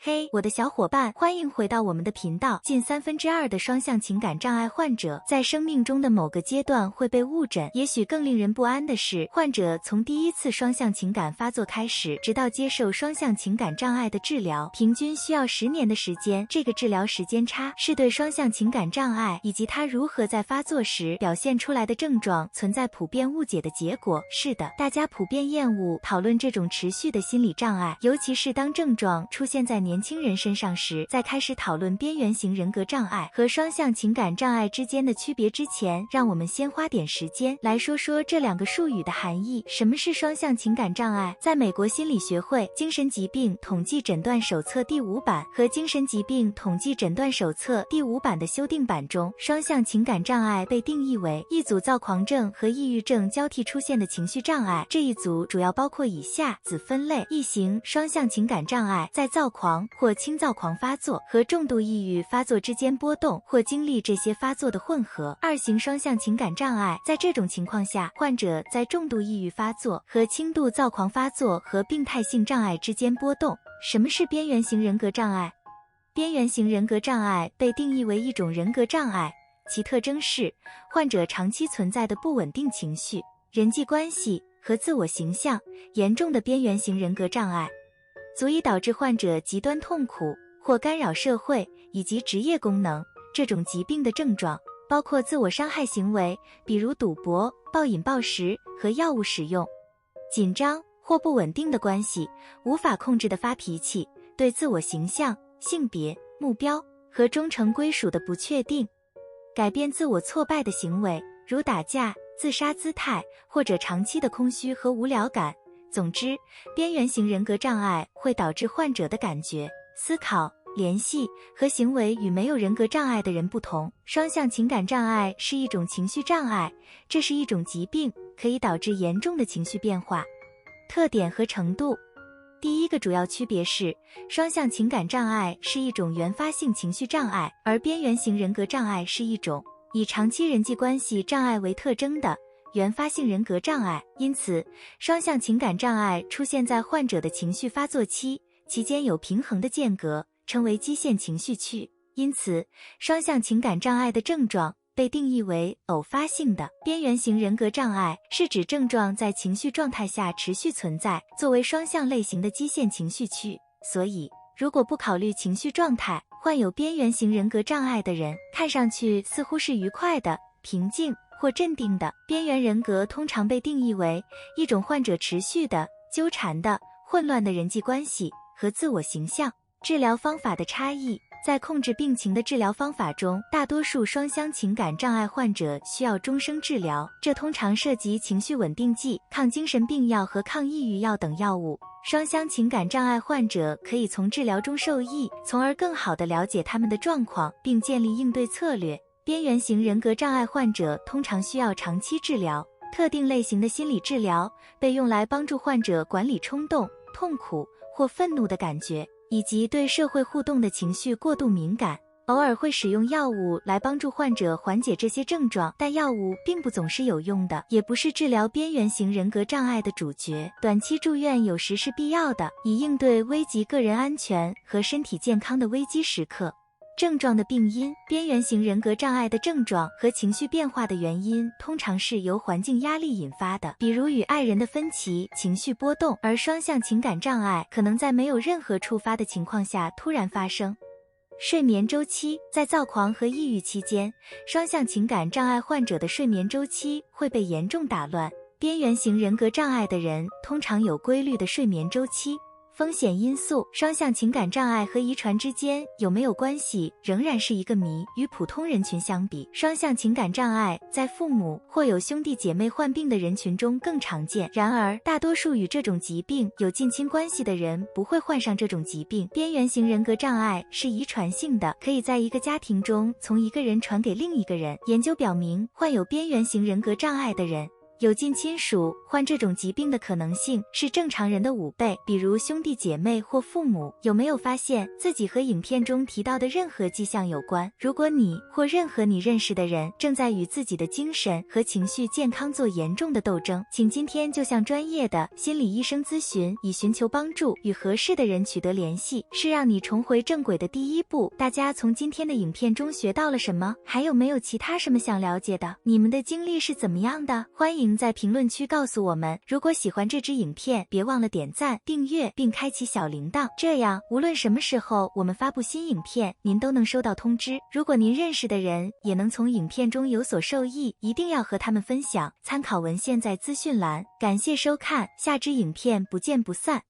嘿，我的小伙伴，欢迎回到我们的频道。近2/3的双向情感障碍患者在生命中的某个阶段会被误诊。也许更令人不安的是，患者从第一次双向情感发作开始，直到接受双向情感障碍的治疗，平均需要10年的时间。这个治疗时间差是对双向情感障碍以及它如何在发作时表现出来的症状存在普遍误解的结果。是的，大家普遍厌恶讨论这种持续的心理障碍，尤其是当症状出现在年轻人身上时。在开始讨论边缘型人格障碍和双向情感障碍之间的区别之前，让我们先花点时间来说说这两个术语的含义。什么是双向情感障碍？在美国心理学会精神疾病统计诊断手册第5版和精神疾病统计诊断手册第5版的修订版中，双向情感障碍被定义为一组躁狂症和抑郁症交替出现的情绪障碍。这一组主要包括以下子分类：一型双向情感障碍在躁狂或轻躁狂发作和重度抑郁发作之间波动或经历这些发作的混合。二型双向情感障碍在这种情况下，患者在重度抑郁发作和轻度躁狂发作和病态性障碍之间波动。什么是边缘型人格障碍？边缘型人格障碍被定义为一种人格障碍，其特征是患者长期存在的不稳定情绪、人际关系和自我形象。严重的边缘型人格障碍足以导致患者极端痛苦或干扰社会以及职业功能。这种疾病的症状包括自我伤害行为，比如赌博、暴饮暴食和药物使用；紧张或不稳定的关系，无法控制的发脾气，对自我形象、性别、目标和忠诚归属的不确定；改变自我挫败的行为，如打架、自杀姿态，或者长期的空虚和无聊感。总之，边缘型人格障碍会导致患者的感觉、思考、联系和行为与没有人格障碍的人不同。双向情感障碍是一种情绪障碍，这是一种疾病，可以导致严重的情绪变化。特点和程度。第一个主要区别是，双向情感障碍是一种原发性情绪障碍，而边缘型人格障碍是一种以长期人际关系障碍为特征的原发性人格障碍。因此，双向情感障碍出现在患者的情绪发作期，期间有平衡的间隔，称为基线情绪区。因此，双向情感障碍的症状被定义为偶发性的。边缘型人格障碍是指症状在情绪状态下持续存在，作为双向类型的基线情绪区。所以，如果不考虑情绪状态，患有边缘型人格障碍的人看上去似乎是愉快的、平静或镇定的。边缘人格通常被定义为一种患者持续的、纠缠的、混乱的人际关系和自我形象。治疗方法的差异。在控制病情的治疗方法中，大多数双向情感障碍患者需要终生治疗，这通常涉及情绪稳定剂、抗精神病药和抗抑郁药等药物。双向情感障碍患者可以从治疗中受益，从而更好地了解他们的状况，并建立应对策略。边缘型人格障碍患者通常需要长期治疗，特定类型的心理治疗被用来帮助患者管理冲动、痛苦或愤怒的感觉，以及对社会互动的情绪过度敏感。偶尔会使用药物来帮助患者缓解这些症状，但药物并不总是有用的，也不是治疗边缘型人格障碍的主角。短期住院有时是必要的，以应对危及个人安全和身体健康的危机时刻。症状的病因。边缘型人格障碍的症状和情绪变化的原因通常是由环境压力引发的，比如与爱人的分歧、情绪波动，而双向情感障碍可能在没有任何触发的情况下突然发生。睡眠周期。在躁狂和抑郁期间，双向情感障碍患者的睡眠周期会被严重打乱。边缘型人格障碍的人通常有规律的睡眠周期。风险因素。双向情感障碍和遗传之间有没有关系仍然是一个谜。与普通人群相比，双向情感障碍在父母或有兄弟姐妹患病的人群中更常见。然而，大多数与这种疾病有近亲关系的人不会患上这种疾病。边缘型人格障碍是遗传性的，可以在一个家庭中从一个人传给另一个人。研究表明，患有边缘型人格障碍的人有近亲属患这种疾病的可能性是正常人的5倍，比如兄弟姐妹或父母。有没有发现自己和影片中提到的任何迹象有关？如果你或任何你认识的人正在与自己的精神和情绪健康做严重的斗争，请今天就向专业的心理医生咨询，以寻求帮助，与合适的人取得联系，是让你重回正轨的第一步。大家从今天的影片中学到了什么？还有没有其他什么想了解的？你们的经历是怎么样的？欢迎在评论区告诉我们。如果喜欢这支影片，别忘了点赞、订阅并开启小铃铛，这样无论什么时候我们发布新影片，您都能收到通知。如果您认识的人也能从影片中有所受益，一定要和他们分享。参考文献在资讯栏。感谢收看，下支影片不见不散。